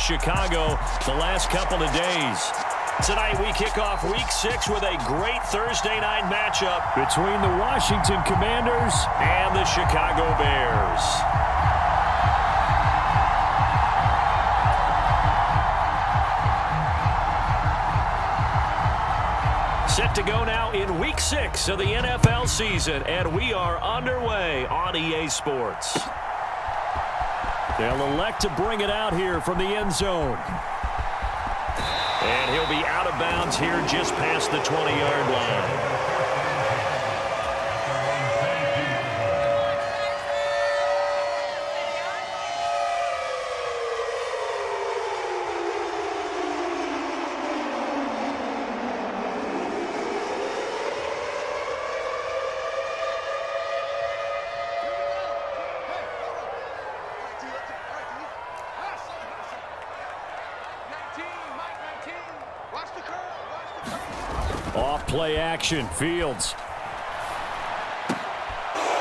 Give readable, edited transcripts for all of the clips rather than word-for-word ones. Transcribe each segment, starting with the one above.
Chicago the last couple of days. Tonight we kick off Week 6 with a great Thursday night matchup between the Washington Commanders and the Chicago Bears. Set to go now in Week 6 of the NFL season, and we are underway on EA Sports. They'll elect to bring it out here from the end zone. And he'll be out of bounds here just past the 20-yard line. Off play action, Fields.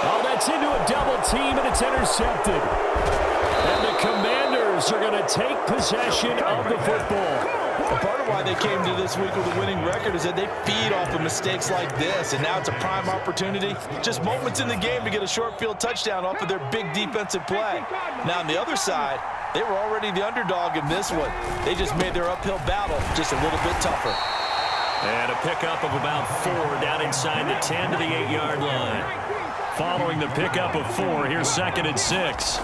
Oh, that's into a double team, and it's intercepted. And the Commanders are going to take possession of the football. A part of why they came to this week with a winning record is that they feed off of mistakes like this, and now it's a prime opportunity. Just moments in the game to get a short field touchdown off of their big defensive play. Now, on the other side, they were already the underdog in this one. They just made their uphill battle just a little bit tougher. And a pickup of about 4 down inside the 10 to the 8-yard line. Following the pickup of 4, here's 2nd and 6.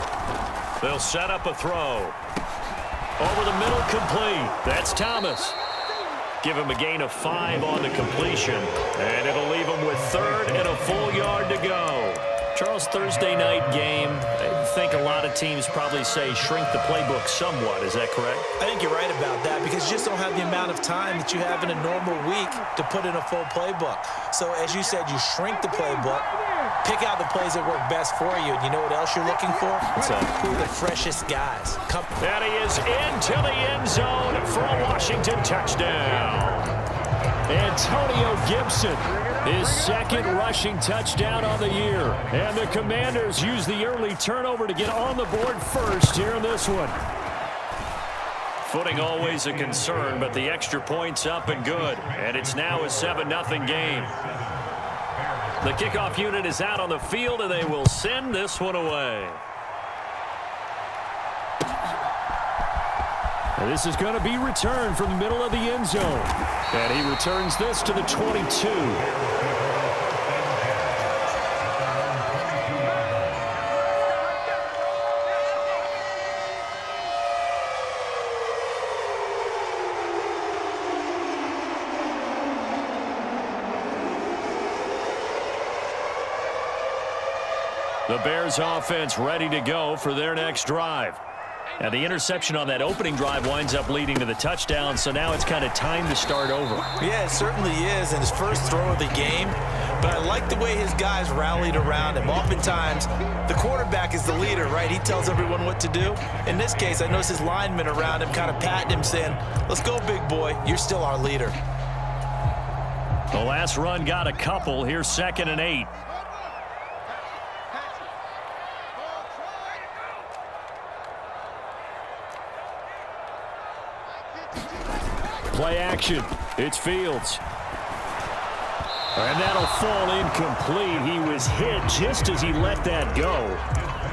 They'll set up a throw. Over the middle, complete. That's Thomas. Give him a gain of 5 on the completion. And it'll leave him with 3rd and a full yard to go. Charles, Thursday night game, I think a lot of teams probably say shrink the playbook somewhat. Is that correct? I think you're right about that because you just don't have the amount of time that you have in a normal week to put in a full playbook. So, as you said, you shrink the playbook, pick out the plays that work best for you. And you know what else you're looking for? Who are the freshest guys? And he is into the end zone for a Washington touchdown. Antonio Gibson, his 2nd rushing touchdown on the year. And the Commanders use the early turnover to get on the board first here in this one. Footing always a concern, but the extra point's up and good. And it's now a 7-0 game. The kickoff unit is out on the field, and they will send this one away. And this is going to be returned from the middle of the end zone. And he returns this to the 22. The Bears offense ready to go for their next drive. And the interception on that opening drive winds up leading to the touchdown, so now it's kind of time to start over. Yeah, it certainly is, and his first throw of the game. But I like the way his guys rallied around him. Oftentimes, the quarterback is the leader, right? He tells everyone what to do. In this case, I noticed his linemen around him kind of patting him, saying, "Let's go, big boy. You're still our leader." The last run got a couple. Here's 2nd and 8. Play action. It's Fields. And that'll fall incomplete. He was hit just as he let that go.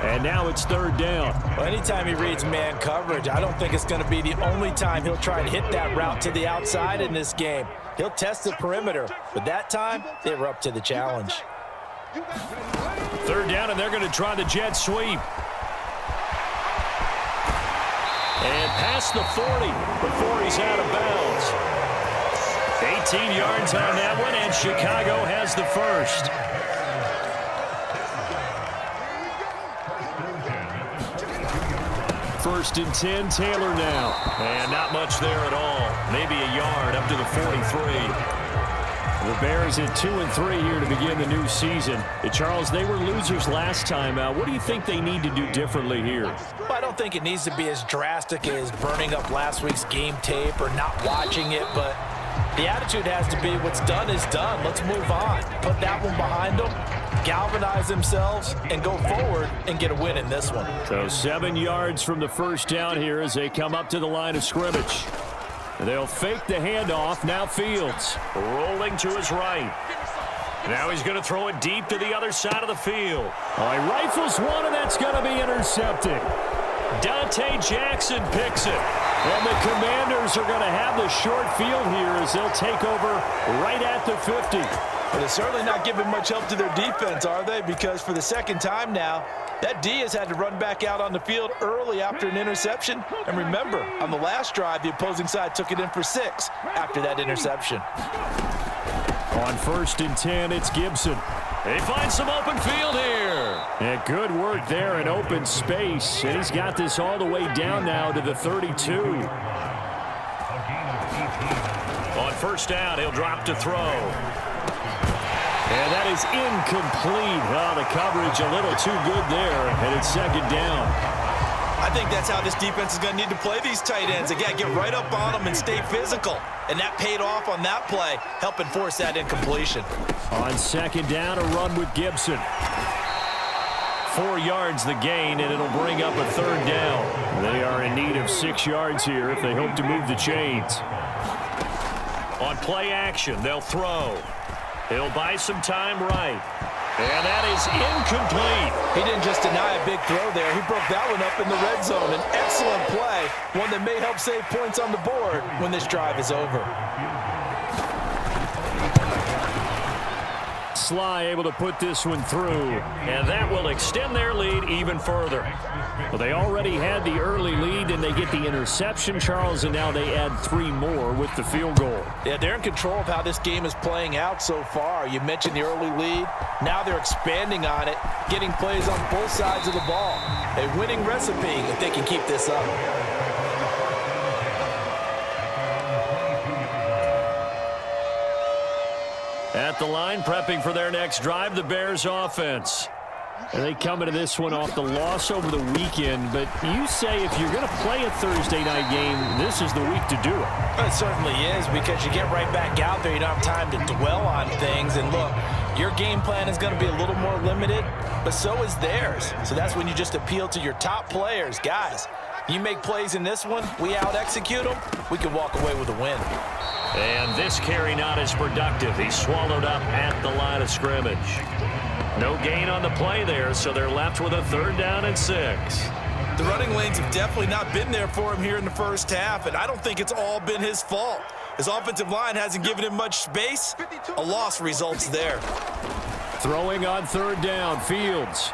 And now it's 3rd down. Well, anytime he reads man coverage, I don't think it's going to be the only time he'll try to hit that route to the outside in this game. He'll test the perimeter, but that time they were up to the challenge. 3rd down, and they're going to try the jet sweep. And past the 40 before he's out of bounds. 18 yards on that one, and Chicago has the first. First and 10, Taylor now. And not much there at all. Maybe a yard up to the 43. The Bears at 2-3 here to begin the new season. Charles, they were losers last time. What do you think they need to do differently here? Well, I don't think it needs to be as drastic as burning up last week's game tape or not watching it, but the attitude has to be what's done is done. Let's move on. Put that one behind them. galvanize themselves and go forward and get a win in this one. So 7 yards from the first down here as they come up to the line of scrimmage. They'll fake the handoff. Now Fields rolling to his right. Now he's going to throw it deep to the other side of the field. All right, rifles one, and that's going to be intercepted. Dante Jackson picks it. And the Commanders are going to have the short field here as they'll take over right at the 50. But it's certainly not giving much help to their defense, are they? Because for the second time now, that D has had to run back out on the field early after an interception. And remember, on the last drive, the opposing side took it in for 6 after that interception. On 1st and 10, it's Gibson. They find some open field here. And good work there in open space. And he's got this all the way down now to the 32. On 1st down, he'll drop to throw. And that is incomplete. Oh, the coverage a little too good there, and it's 2nd down. I think that's how this defense is going to need to play these tight ends. Again, get right up on them and stay physical. And that paid off on that play, helping force that incompletion. On 2nd down, a run with Gibson. 4 yards the gain, and it'll bring up a 3rd down. They are in need of 6 yards here if they hope to move the chains. On play action, they'll throw. He'll buy some time right. And that is incomplete. He didn't just deny a big throw there. He broke that one up in the red zone. An excellent play, one that may help save points on the board when this drive is over. Sly able to put this one through, and that will extend their lead even further. Well, they already had the early lead, and they get the interception, Charles, and now they add 3 more with the field goal. Yeah, they're in control of how this game is playing out so far. You mentioned the early lead. Now they're expanding on it, getting plays on both sides of the ball. A winning recipe if they can keep this up. At the line, prepping for their next drive, the Bears offense. And they come into this one off the loss over the weekend, but you say if you're going to play a Thursday night game, this is the week to do it. It certainly is, because you get right back out there. You don't have time to dwell on things. And look, your game plan is going to be a little more limited, but so is theirs. So that's when you just appeal to your top players. Guys, you make plays in this one, we out-execute them, we can walk away with a win. And this carry not as productive. He's swallowed up at the line of scrimmage. No gain on the play there, so they're left with a 3rd down and 6. The running lanes have definitely not been there for him here in the first half, and I don't think it's all been his fault. His offensive line hasn't given him much space. A loss results there. Throwing on 3rd down, Fields.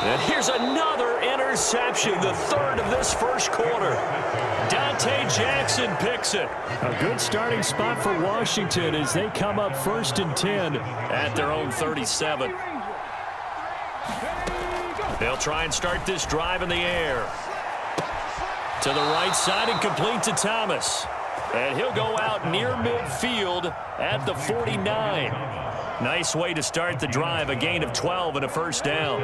And here's another interception, the 3rd of this first quarter. Dante Jackson picks it. A good starting spot for Washington as they come up 1st and 10 at their own 37. They'll try and start this drive in the air. To the right side and complete to Thomas. And he'll go out near midfield at the 49. Nice way to start the drive, a gain of 12 and a 1st down.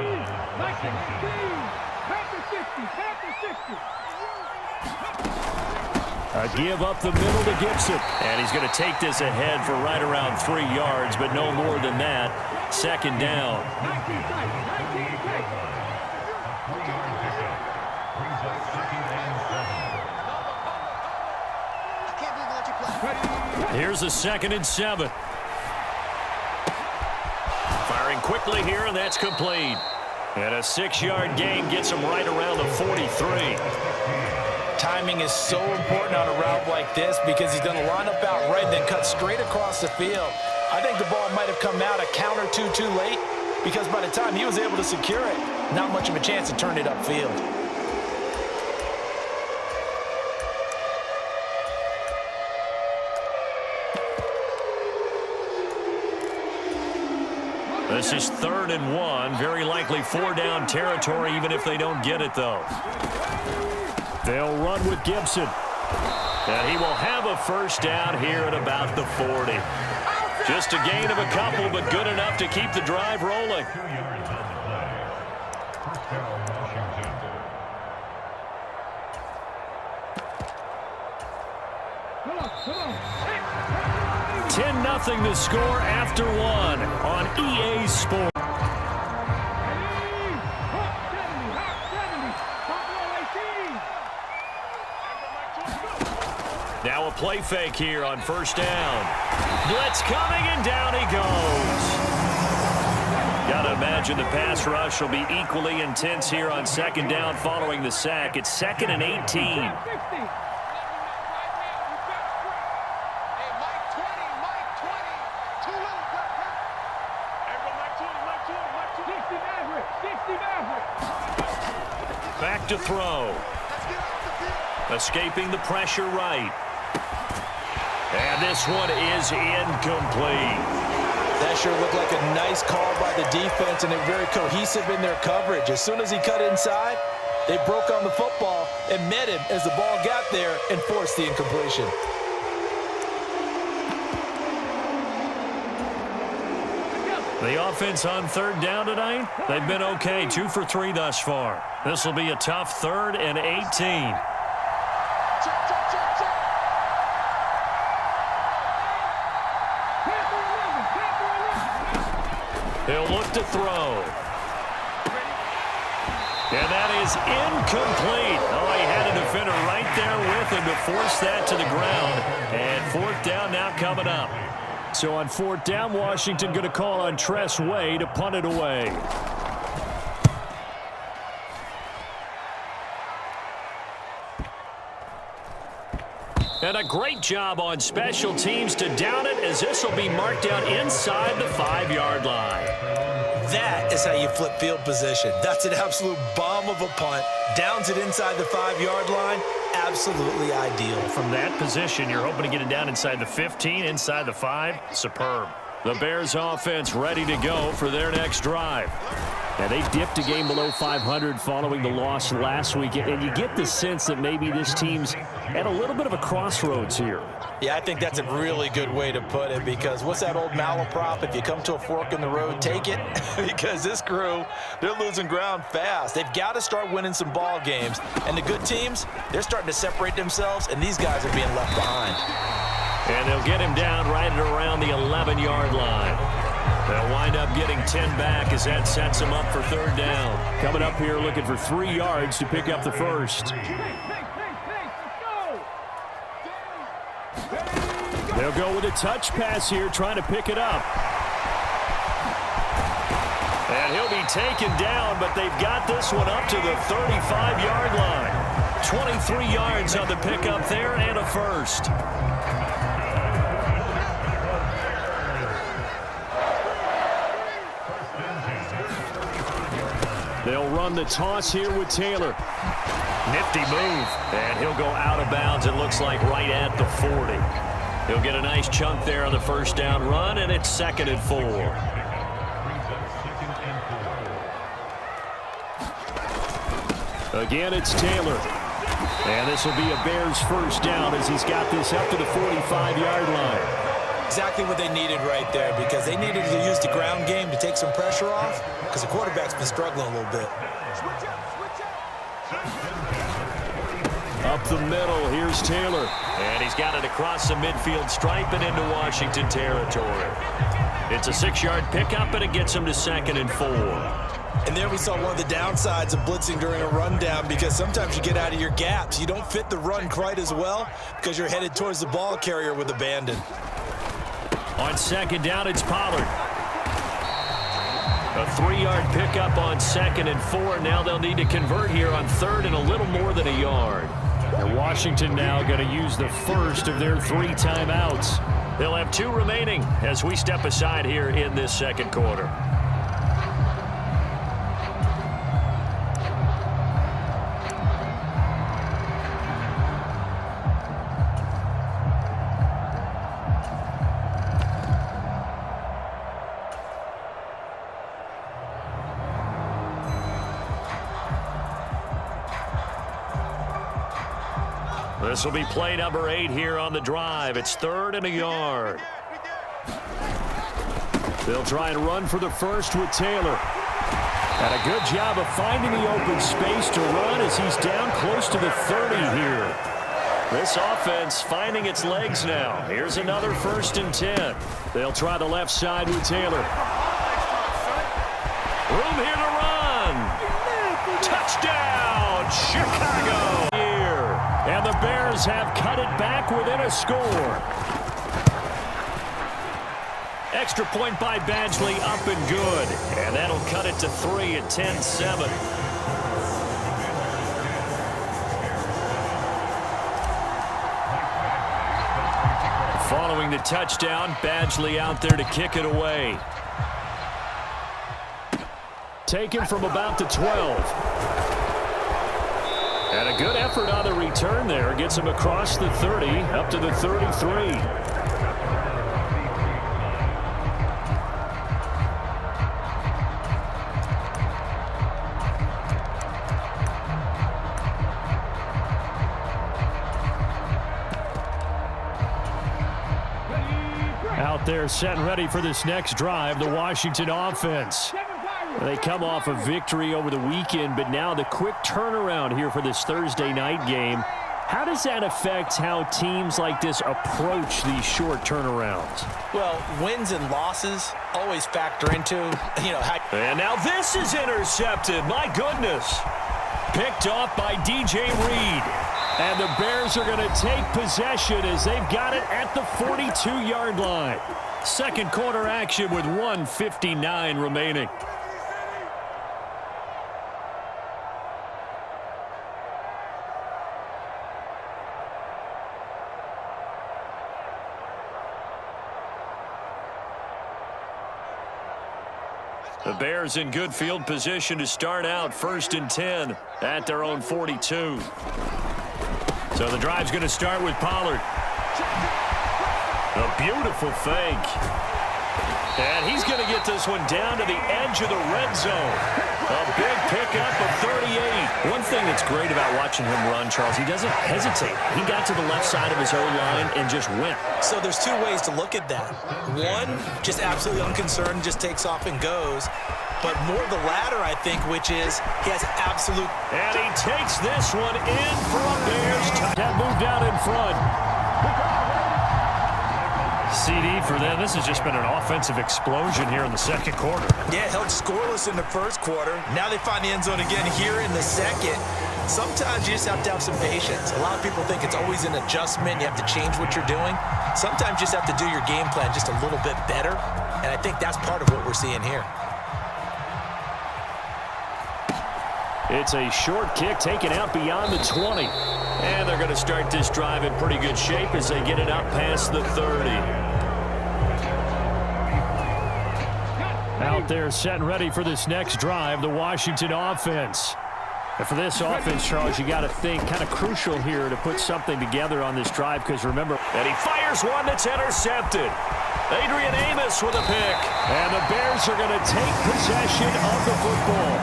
A give up the middle to Gibson. And he's going to take this ahead for right around 3 yards, but no more than that. 2nd down. Here's a 2nd and 7. Firing quickly here, and that's complete. And a 6-yard gain gets him right around the 43. Timing is so important on a route like this because he's going to line up out right and then cut straight across the field. I think the ball might have come out a count or two too late because by the time he was able to secure it, not much of a chance to turn it upfield. This is 3rd and 1. Very likely 4-down territory, even if they don't get it, though. They'll run with Gibson. And he will have a 1st down here at about the 40. Just a gain of a couple, but good enough to keep the drive rolling. 10-0 the score after one on EA Sports. Now a play fake here on first down. Blitz coming, and down he goes. Got to imagine the pass rush will be equally intense here on second down following the sack. It's 2nd and 18. Back to throw. Escaping the pressure right. And this one is incomplete. That sure looked like a nice call by the defense, and they're very cohesive in their coverage. As soon as he cut inside, they broke on the football and met him as the ball got there and forced the incompletion. The offense on third down tonight, they've been okay, 2 for 3 thus far. This will be a tough 3rd and 18. He'll look to throw. And that is incomplete. Oh, he had a defender right there with him to force that to the ground. And 4th down now coming up. So on 4th down, Washington going to call on Tress Way to punt it away. And a great job on special teams to down it, as this will be marked out inside the 5-yard line. That is how you flip field position. That's an absolute bomb of a punt. Downs it inside the 5-yard line. Absolutely ideal. From that position, you're hoping to get it down inside the 15, inside the 5. Superb. The Bears offense ready to go for their next drive. And they dipped a game below 500 following the loss last week. And you get the sense that maybe this team's at a little bit of a crossroads here. Yeah, I think that's a really good way to put it, because what's that old malaprop? If you come to a fork in the road, take it. Because this crew, they're losing ground fast. They've got to start winning some ball games. And the good teams, they're starting to separate themselves, and these guys are being left behind. And they'll get him down right at around the 11-yard line. They'll wind up getting 10 back as that sets them up for 3rd down. Coming up here looking for 3 yards to pick up the first. They'll go with a touch pass here, trying to pick it up. And he'll be taken down, but they've got this one up to the 35-yard line. 23 yards on the pickup there, and a first. They'll run the toss here with Taylor. Nifty move. And he'll go out of bounds, it looks like, right at the 40. He'll get a nice chunk there on the first down run, and it's 2nd and 4. Again, it's Taylor. And this will be a Bears first down as he's got this up to the 45-yard line. Exactly what they needed right there, because they needed to use the ground game to take some pressure off, because the quarterback's been struggling a little bit. Up the middle, here's Taylor. And he's got it across the midfield stripe and into Washington territory. It's a 6-yard pickup, and it gets him to 2nd and 4. And there we saw one of the downsides of blitzing during a rundown, because sometimes you get out of your gaps. You don't fit the run quite as well because you're headed towards the ball carrier with abandon. On 2nd down, it's Pollard. A 3-yard pickup on 2nd and 4. Now they'll need to convert here on 3rd and a little more than a yard. And Washington now going to use the first of their 3 timeouts. They'll have 2 remaining as we step aside here in this 2nd quarter. This will be play number 8 here on the drive. It's 3rd and a yard. They'll try and run for the first with Taylor. And a good job of finding the open space to run as he's down close to the 30 here. This offense finding its legs now. Here's another 1st and 10. They'll try the left side with Taylor. Room here to run. Touchdown, Chicago. And the Bears have cut it back within a score. Extra point by Badgley, up and good. And that'll cut it to 3 at 10-7. Following the touchdown, Badgley out there to kick it away. Taken from about the 12. And a good effort on the return there. Gets him across the 30, up to the 33. Out there set and ready for this next drive, the Washington offense. They come off a victory over the weekend, but now the quick turnaround here for this Thursday night game. How does that affect how teams like this approach these short turnarounds? Well, wins and losses always factor into, how... And now this is intercepted. My goodness. Picked off by DJ Reed. And the Bears are going to take possession as they've got it at the 42-yard line. Second quarter action with 1:59 remaining. The Bears in good field position to start out 1st and 10 at their own 42. So the drive's going to start with Pollard. A beautiful fake. And he's going to get this one down to the edge of the red zone. A big pickup of 38. One thing that's great about watching him run, Charles, he doesn't hesitate. He got to the left side of his own line and just went. So there's two ways to look at that. One, just absolutely unconcerned, just takes off and goes. But more the latter, I think, which is he has absolute... And he takes this one in for a Bears touchdown. That moved out in front. CD for them. This has just been an offensive explosion here in the second quarter. Yeah, held scoreless in the first quarter. Now they find the end zone again here in the second. Sometimes you just have to have some patience. A lot of people think it's always an adjustment. You have to change what you're doing. Sometimes you just have to do your game plan just a little bit better. And I think that's part of what we're seeing here. It's a short kick taken out beyond the 20. And they're going to start this drive in pretty good shape as they get it up past the 30. Out there set and ready for this next drive, the Washington offense. And for this offense, Charles, you got to think kind of crucial here to put something together on this drive because remember, and he fires one that's intercepted. Adrian Amos with a pick. And the Bears are going to take possession of the football.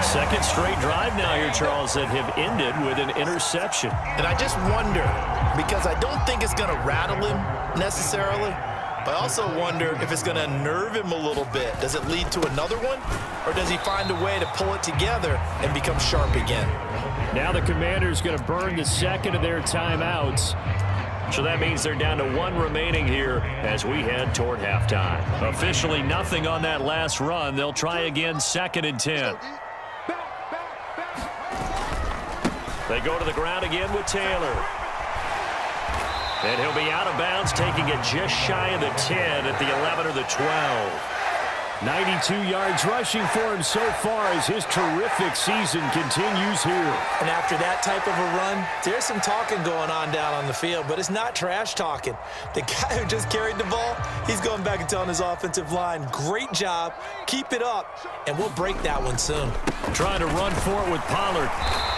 Second straight drive now here, Charles, that have ended with an interception. And I just wonder, because I don't think it's going to rattle him necessarily, but I also wonder if it's going to unnerve him a little bit. Does it lead to another one? Or does he find a way to pull it together and become sharp again? Now the Commanders going to burn the second of their timeouts. So that means they're down to one remaining here as we head toward halftime. Officially nothing on that last run. They'll try again 2nd and 10. They go to the ground again with Taylor. And he'll be out of bounds, taking it just shy of the 10 at the 11 or the 12. 92 yards rushing for him so far as his terrific season continues here. And after that type of a run, there's some talking going on down on the field, but it's not trash talking. The guy who just carried the ball, he's going back and telling his offensive line, great job, keep it up, and we'll break that one soon. Trying to run for it with Pollard.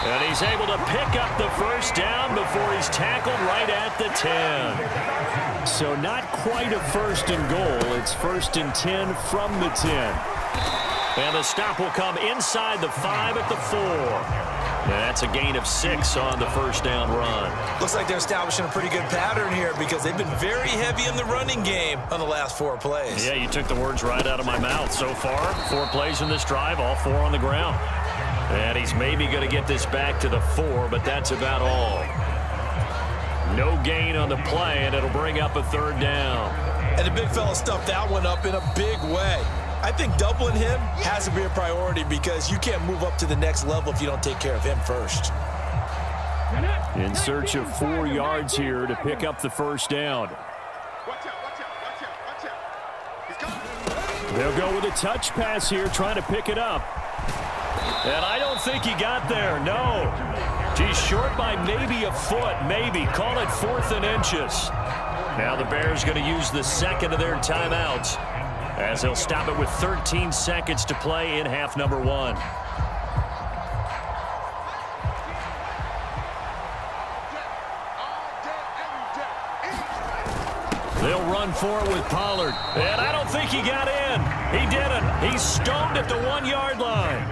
And he's able to pick up the first down before he's tackled right at the 10. So not quite a 1st and goal. It's 1st and 10 from the 10. And the stop will come inside the 5 at the 4. And that's a gain of 6 on the first down run. Looks like they're establishing a pretty good pattern here because they've been very heavy in the running game on the last 4 plays. Yeah, you took the words right out of my mouth. So far, 4 plays in this drive, all 4 on the ground. And he's maybe going to get this back to the 4, but that's about all. No gain on the play, and it'll bring up a third down. And the big fella stuffed that one up in a big way. I think doubling him has to be a priority because you can't move up to the next level if you don't take care of him first. In search of 4 yards here to pick up the first down. They'll go with a touch pass here, trying to pick it up. And I don't think he got there, no. He's short by maybe a foot, maybe. Call it 4th and inches. Now the Bears going to use the second of their timeouts as they'll stop it with 13 seconds to play in half number 1. They'll run for it with Pollard. And I don't think he got in. He didn't. He's stoned at the 1-yard line.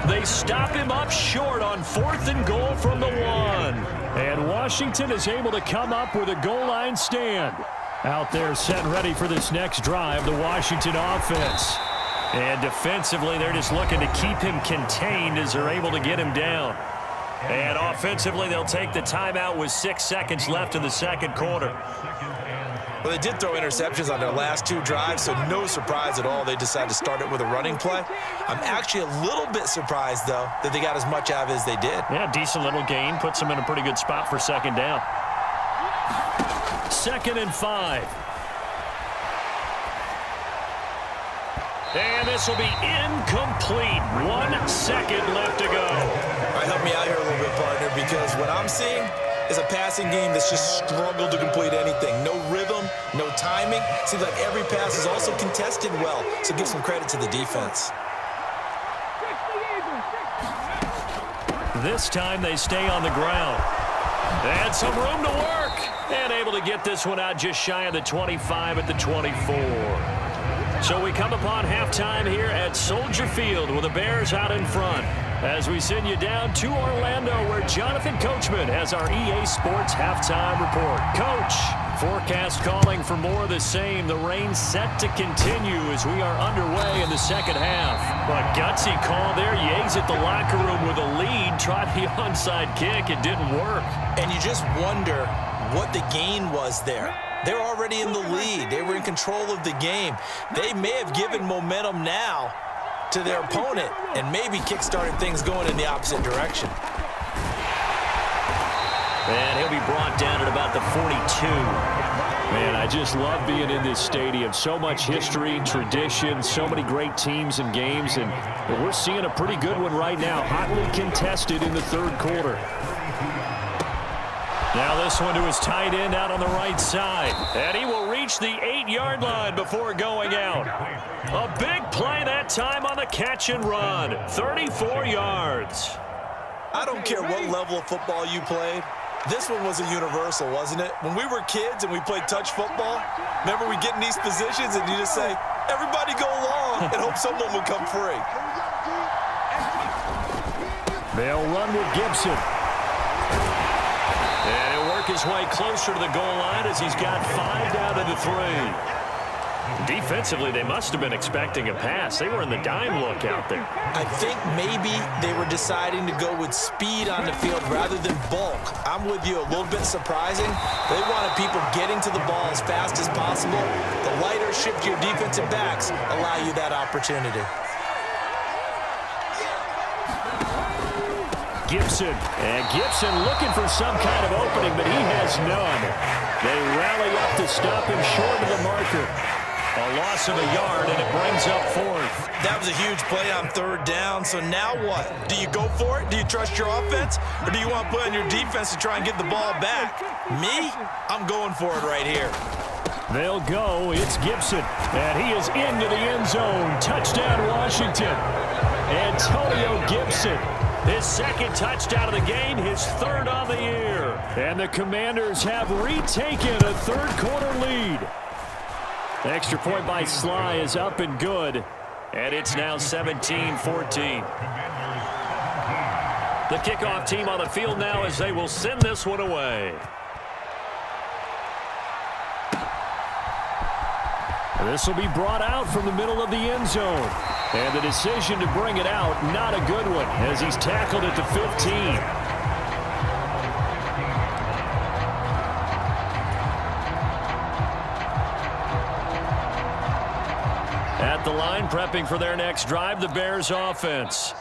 They stop him up short on 4th and goal from the 1. And Washington is able to come up with a goal line stand. Out there set and ready for this next drive, the Washington offense. And defensively, they're just looking to keep him contained as they're able to get him down. And offensively, they'll take the timeout with 6 seconds left in the second quarter. Well, they did throw interceptions on their last 2 drives, so no surprise at all they decided to start it with a running play. I'm actually a little bit surprised, though, that they got as much out of it as they did. Yeah, decent little gain. Puts them in a pretty good spot for second down. 2nd and 5. And this will be incomplete. 1 second left to go. All right, help me out here a little bit, partner, because what I'm seeing is a passing game that's just struggled to complete anything. No rhythm, no timing. Seems like every pass is also contested well, so give some credit to the defense. This time they stay on the ground. And some room to work. And able to get this one out just shy of the 25 at the 24. So we come upon halftime here at Soldier Field with the Bears out in front. As we send you down to Orlando where Jonathan Coachman has our EA Sports halftime report. Coach, forecast calling for more of the same. The rain set to continue as we are underway in the second half. But gutsy call there. You exit the locker room with a lead. Tried the onside kick. It didn't work. And you just wonder what the gain was there. They're already in the lead. They were in control of the game. They may have given momentum now to their opponent and maybe kick-started things going in the opposite direction. And he'll be brought down at about the 42. Man, I just love being in this stadium. So much history, tradition, so many great teams and games, and we're seeing a pretty good one right now, hotly contested in the third quarter. Now this one to his tight end out on the right side. And he will reach the 8-yard line before going out. A big play that time on the catch and run. 34 yards. I don't care what level of football you played. This one was a universal, wasn't it? When we were kids and we played touch football, remember we get in these positions and you just say, everybody go along and hope someone would come free. They'll run with Gibson. And he'll work his way closer to the goal line as he's got 5 down to the 3. Defensively, they must have been expecting a pass. They were in the dime look out there. I think maybe they were deciding to go with speed on the field rather than bulk. I'm with you, a little bit surprising. They wanted people getting to the ball as fast as possible. The lighter, shiftier defensive backs allow you that opportunity. Gibson. And Gibson looking for some kind of opening, but he has none. They rally up to stop him short of the marker. A loss of a yard, and it brings up 4th. That was a huge play on 3rd down, so now what? Do you go for it? Do you trust your offense? Or do you want to play on your defense to try and get the ball back? Me? I'm going for it right here. They'll go. It's Gibson, and he is into the end zone. Touchdown, Washington. Antonio Gibson. His 2nd touchdown of the game, his 3rd on the year. And the Commanders have retaken a third-quarter lead. Extra point by Sly is up and good. And it's now 17-14. The kickoff team on the field now as they will send this one away. This will be brought out from the middle of the end zone. And the decision to bring it out, not a good one, as he's tackled at the 15. at the line, prepping for their next drive, the Bears offense.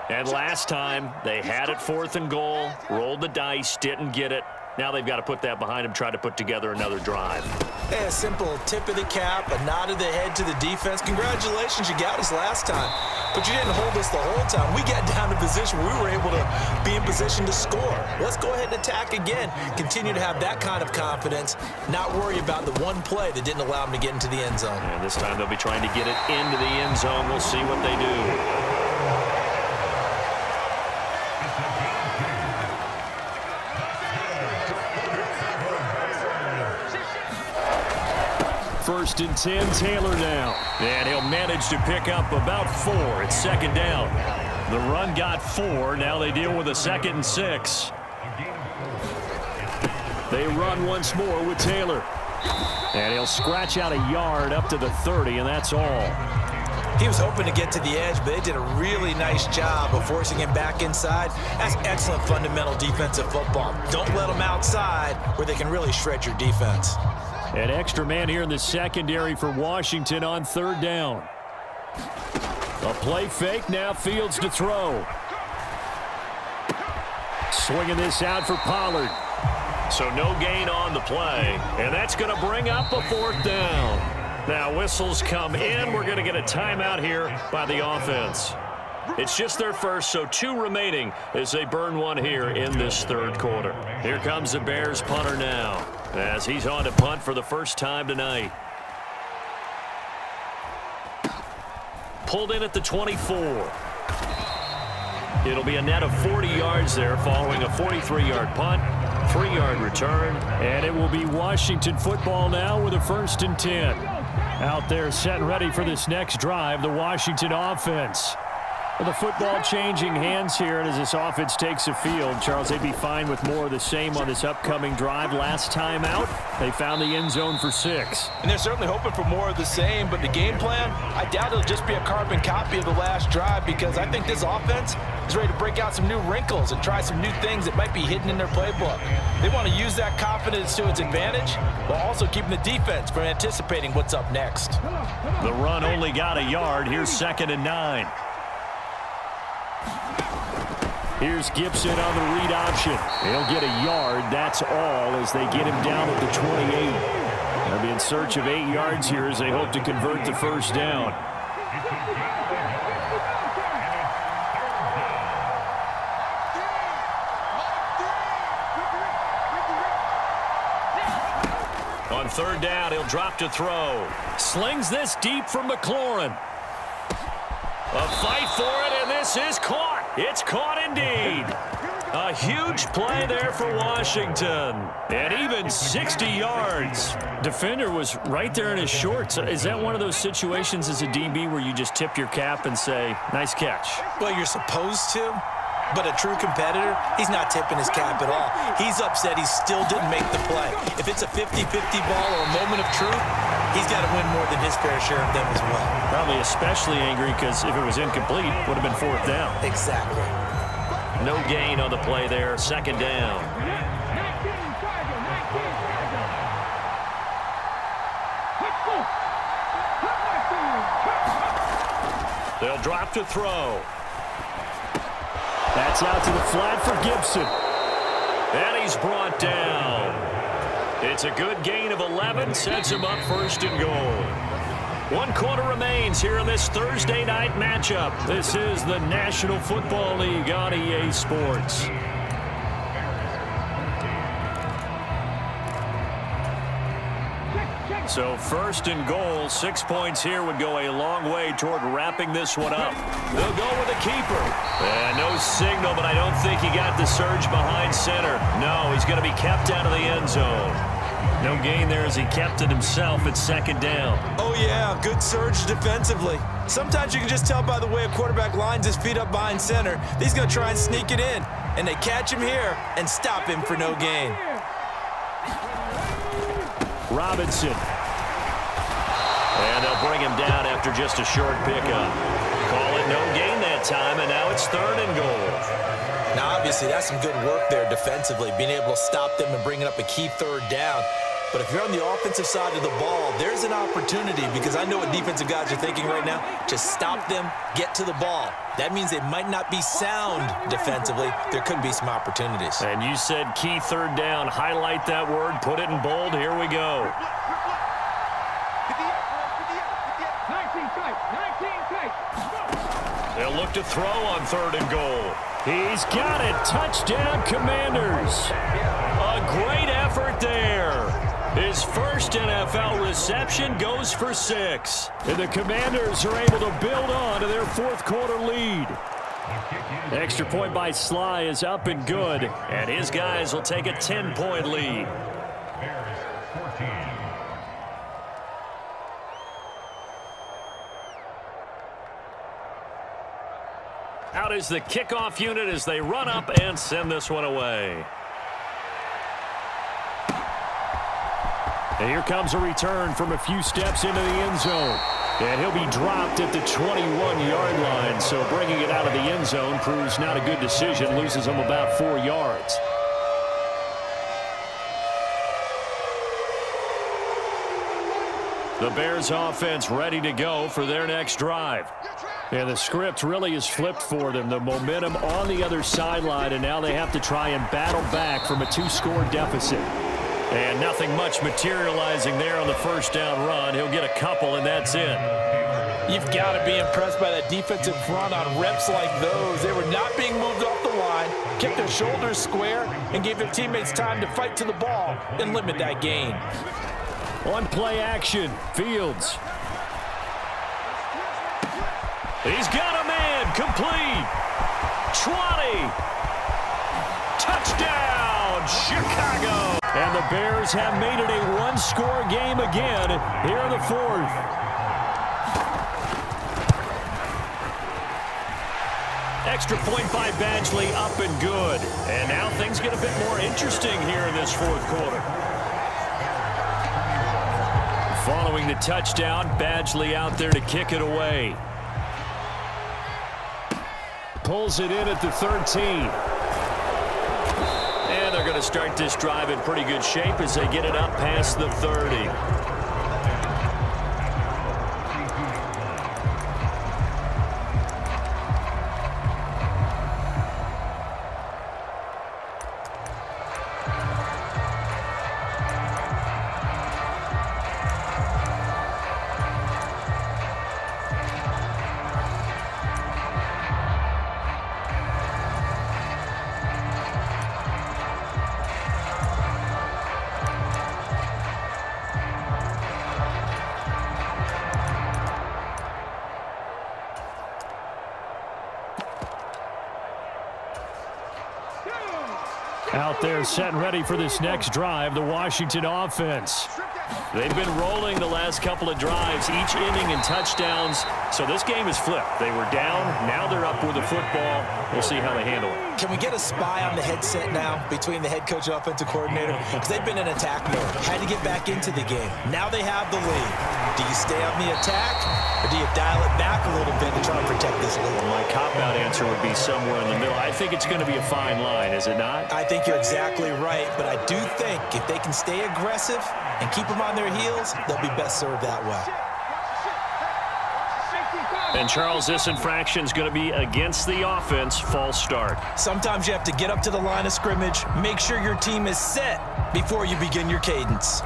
And last time, they had it 4th and goal, rolled the dice, didn't get it. Now they've got to put that behind them, try to put together another drive. Hey, a simple tip of the cap, a nod of the head to the defense. Congratulations, you got us last time. But you didn't hold us the whole time. We got down to position where we were able to be in position to score. Let's go ahead and attack again. Continue to have that kind of confidence, not worry about the one play that didn't allow them to get into the end zone. And this time they'll be trying to get it into the end zone. We'll see what they do. First and 10, Taylor now. And he'll manage to pick up about 4. It's 2nd down. The run got 4. Now they deal with a 2nd and 6. They run once more with Taylor. And he'll scratch out a yard up to the 30, and that's all. He was hoping to get to the edge, but they did a really nice job of forcing him back inside. That's excellent fundamental defensive football. Don't let them outside where they can really shred your defense. An extra man here in the secondary for Washington on 3rd down. A play fake, now Fields to throw. Swinging this out for Pollard. So no gain on the play, and that's going to bring up a 4th down. Now whistles come in. We're going to get a timeout here by the offense. It's just their first, so 2 remaining as they burn one here in this 3rd quarter. Here comes the Bears punter now, as he's on to punt for the first time tonight. Pulled in at the 24. It'll be a net of 40 yards there following a 43-yard punt, 3-yard return, and it will be Washington football now with a 1st and 10. Out there set and ready for this next drive, the Washington offense. Well, the football changing hands here, and as this offense takes the field, Charles, they'd be fine with more of the same on this upcoming drive. Last time out, they found the end zone for 6. And they're certainly hoping for more of the same, but the game plan, I doubt it'll just be a carbon copy of the last drive, because I think this offense is ready to break out some new wrinkles and try some new things that might be hidden in their playbook. They want to use that confidence to its advantage, while also keeping the defense from anticipating what's up next. The run only got a yard. Here's 2nd and 9. Here's Gibson on the read option. He'll get a yard. That's all as they get him down at the 28. They'll be in search of 8 yards here as they hope to convert the 1st down. On 3rd down, he'll drop to throw. Slings this deep from McLaurin. A fight for it, and this is caught. It's caught indeed. A huge play there for Washington. And even 60 yards. Defender was right there in his shorts. Is that one of those situations as a DB where you just tip your cap and say, nice catch? Well, you're supposed to, but a true competitor, he's not tipping his cap at all. He's upset he still didn't make the play. If it's a 50-50 ball or a moment of truth, he's got to win more than his fair share of them as well. Probably especially angry because if it was incomplete, it would have been 4th down. Exactly. No gain on the play there. 2nd down. They'll drop to throw. That's out to the flat for Gibson. And he's brought down. It's a good gain of 11, sets him up 1st and goal. 1 quarter remains here in this Thursday night matchup. This is the National Football League on EA Sports. So 1st and goal, 6 points here would go a long way toward wrapping this one up. They'll go with a keeper. And no signal, but I don't think he got the surge behind center. No, he's going to be kept out of the end zone. No gain there as he kept it himself at 2nd down. Oh, yeah, good surge defensively. Sometimes you can just tell by the way a quarterback lines his feet up behind center. He's going to try and sneak it in. And they catch him here and stop him for no gain. Robinson. And they'll bring him down after just a short pickup. Call it no gain that time, and now it's 3rd and goal. Now, obviously, that's some good work there defensively, being able to stop them and bringing up a key 3rd down. But if you're on the offensive side of the ball, there's an opportunity, because I know what defensive guys are thinking right now. Just stop them, get to the ball. That means they might not be sound defensively. There could be some opportunities. And you said key third down. Highlight that word. Put it in bold. Here we go. They'll look to throw on 3rd and goal. He's got it. Touchdown, Commanders. A great effort there. His first NFL reception goes for 6. And the Commanders are able to build on to their 4th quarter lead. Extra point by Sly is up and good. And his guys will take a 10-point lead. Out is the kickoff unit as they run up and send this one away. And here comes a return from a few steps into the end zone. And he'll be dropped at the 21-yard line. So bringing it out of the end zone proves not a good decision. Loses him about 4 yards. The Bears offense ready to go for their next drive. And the script really is flipped for them. The momentum on the other sideline, and now they have to try and battle back from a 2-score deficit. And nothing much materializing there on the first down run. He'll get a couple, and that's it. You've got to be impressed by that defensive front on reps like those. They were not being moved off the line, kept their shoulders square, and gave their teammates time to fight to the ball and limit that gain. On play action, Fields. He's got a man, complete. 20. Touchdown, Chicago. And the Bears have made it a 1-score game again here in the 4th. Extra point by Badgley, up and good. And now things get a bit more interesting here in this 4th quarter. Following the touchdown, Badgley out there to kick it away. Pulls it in at the 13. And they're going to start this drive in pretty good shape as they get it up past the 30. Out there set and ready for this next drive, the Washington offense. They've been rolling the last couple of drives, each inning in touchdowns. So this game is flipped. They were down, now they're up with the football. We'll see how they handle it. Can we get a spy on the headset now between the head coach and offensive coordinator? Because they've been in attack mode, had to get back into the game. Now they have the lead. Do you stay on the attack, or do you dial it back a little bit to try and protect this lead? My cop-out answer would be somewhere in the middle. I think it's going to be a fine line, is it not? I think you're exactly right, but I do think if they can stay aggressive and keep them on their heels, they'll be best served that way. And Charles, this infraction's going to be against the offense. False start. Sometimes you have to get up to the line of scrimmage, make sure your team is set before you begin your cadence.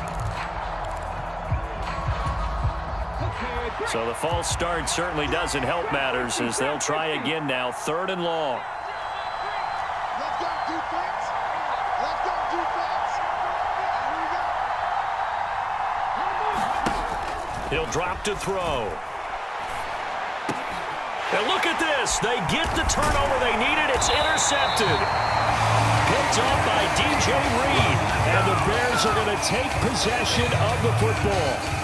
So the false start certainly doesn't help matters as they'll try again now. 3rd and long. He'll drop to throw. And look at this. They get the turnover they needed. It's intercepted. Picked off by DJ Reed. And the Bears are going to take possession of the football.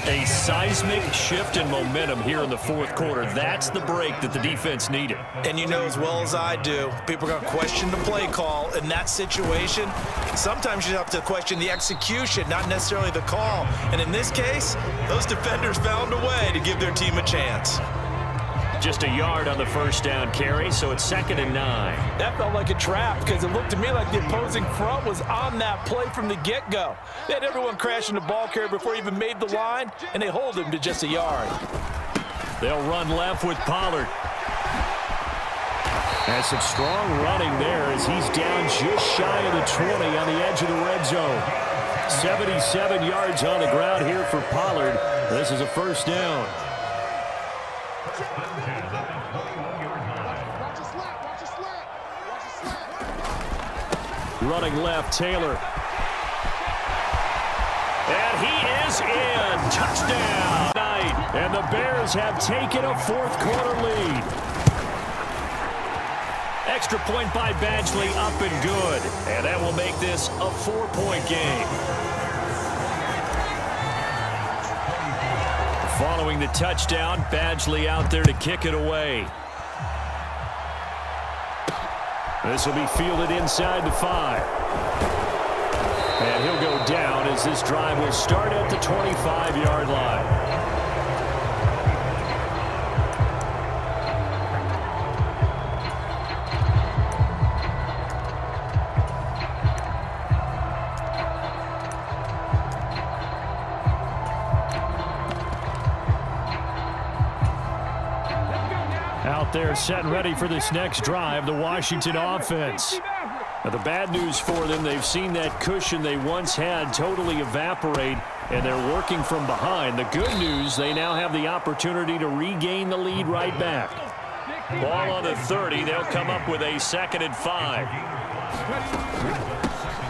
A seismic shift in momentum here in the 4th quarter. That's the break that the defense needed. And you know as well as I do, people are going to question the play call in that situation. Sometimes you have to question the execution, not necessarily the call. And in this case, those defenders found a way to give their team a chance. Just a yard on the first down carry, so it's 2nd and 9. That felt like a trap because it looked to me like the opposing front was on that play from the get-go. They had everyone crashing the ball carrier before he even made the line, and they hold him to just a yard. They'll run left with Pollard. And some strong running there as he's down just shy of the 20 on the edge of the red zone. 77 yards on the ground here for Pollard. This is a first down. Running left, Taylor. And he is in. Touchdown. And the Bears have taken a fourth-quarter lead. Extra point by Badgley, up and good. And that will make this a 4-point game. Following the touchdown, Badgley out there to kick it away. This will be fielded inside the 5. And he'll go down as this drive will start at the 25-yard line. Out there set and ready for this next drive, the Washington offense. Now, the bad news for them, they've seen that cushion they once had totally evaporate, and they're working from behind. The good news, they now have the opportunity to regain the lead right back. Ball on the 30. They'll come up with a 2nd and 5.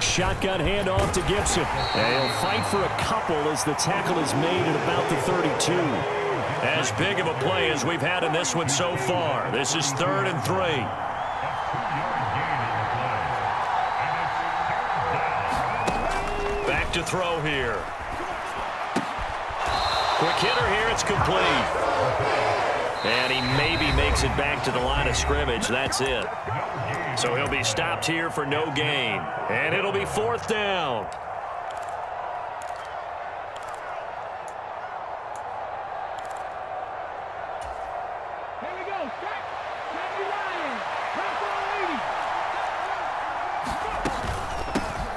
Shotgun handoff to Gibson. And he'll fight for a couple as the tackle is made at about the 32. As big of a play as we've had in this one so far. This is 3rd and 3. Back to throw here. Quick hitter here. It's complete. And he maybe makes it back to the line of scrimmage. That's it. So he'll be stopped here for no gain. And it'll be 4th down.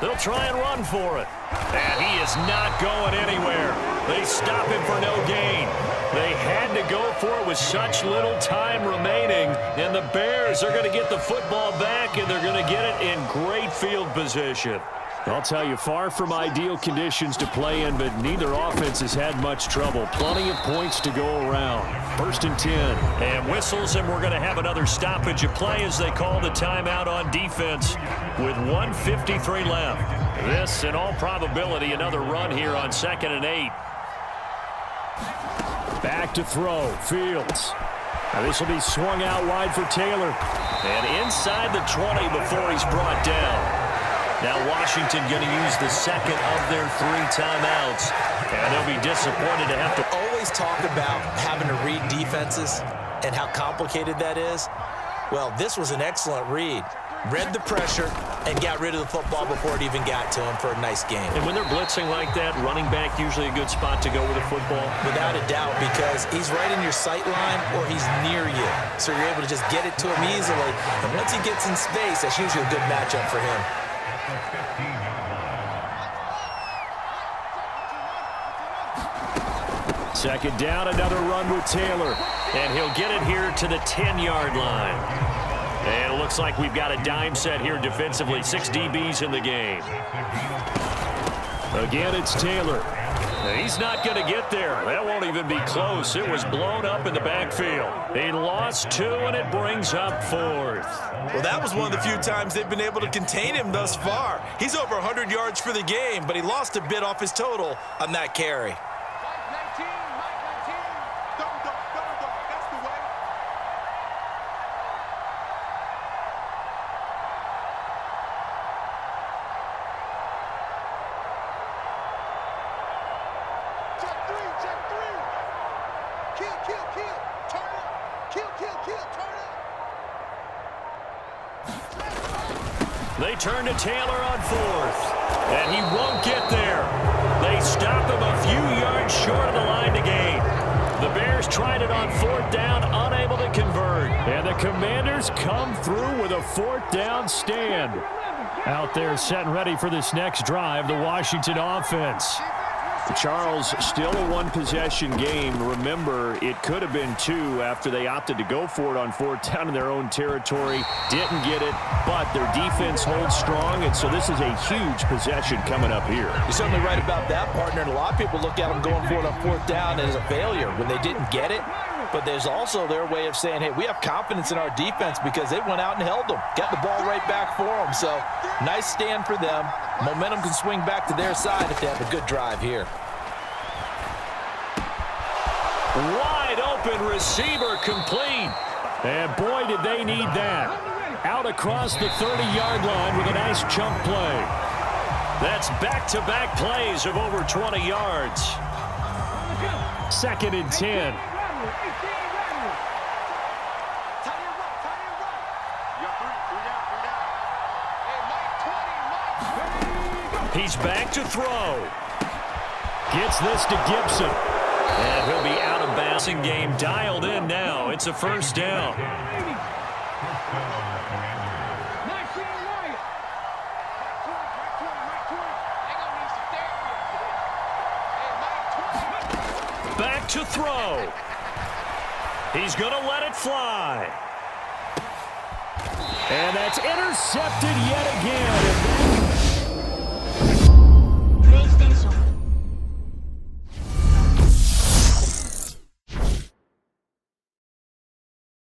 They'll try and run for it. And he is not going anywhere. They stop him for no gain. They had to go for it with such little time remaining. And the Bears are going to get the football back, and they're going to get it in great field position. I'll tell you, far from ideal conditions to play in, but neither offense has had much trouble. Plenty of points to go around. 1st and 10. And whistles, and we're going to have another stoppage of play as they call the timeout on defense with 1:53 left. This, in all probability, another run here on 2nd and 8. Back to throw. Fields. Now this will be swung out wide for Taylor. And inside the 20 before he's brought down. Now Washington going to use the 2nd of their 3 timeouts. And they'll be disappointed to have to always talk about having to read defenses and how complicated that is. Well, this was an excellent read. Read the pressure and got rid of the football before it even got to him for a nice game. And when they're blitzing like that, running back usually a good spot to go with the football? Without a doubt, because he's right in your sight line or he's near you. So you're able to just get it to him easily. And once he gets in space, that's usually a good matchup for him. Second down, another run with Taylor. And he'll get it here to the 10-yard line. And it looks like we've got a dime set here defensively. 6 DBs in the game. Again, it's Taylor. He's not going to get there. That won't even be close. It was blown up in the backfield. He lost 2, and it brings up 4th. Well, that was one of the few times they've been able to contain him thus far. He's over 100 yards for the game, but he lost a bit off his total on that carry. They turn to Taylor on 4th, and he won't get there. They stop him a few yards short of the line to gain. The Bears tried it on 4th down, unable to convert. And the Commanders come through with a 4th down stand. Out there set and ready for this next drive, the Washington offense. Charles, still a one-possession game. Remember, it could have been 2 after they opted to go for it on 4th down in their own territory. Didn't get it, but their defense holds strong, and so this is a huge possession coming up here. You're certainly right about that, partner, and a lot of people look at them going for it on 4th down as a failure when they didn't get it. But there's also their way of saying, hey, we have confidence in our defense because they went out and held them. Got the ball right back for them. So, nice stand for them. Momentum can swing back to their side if they have a good drive here. Wide open receiver complete. And boy, did they need that. Out across the 30-yard line with a nice chunk play. That's back-to-back plays of over 20 yards. 2nd and 10. He's back to throw. Gets this to Gibson. And he'll be out of bounds. Game dialed in now. It's a 1st down. Back to throw. He's going to let it fly. And that's intercepted yet again.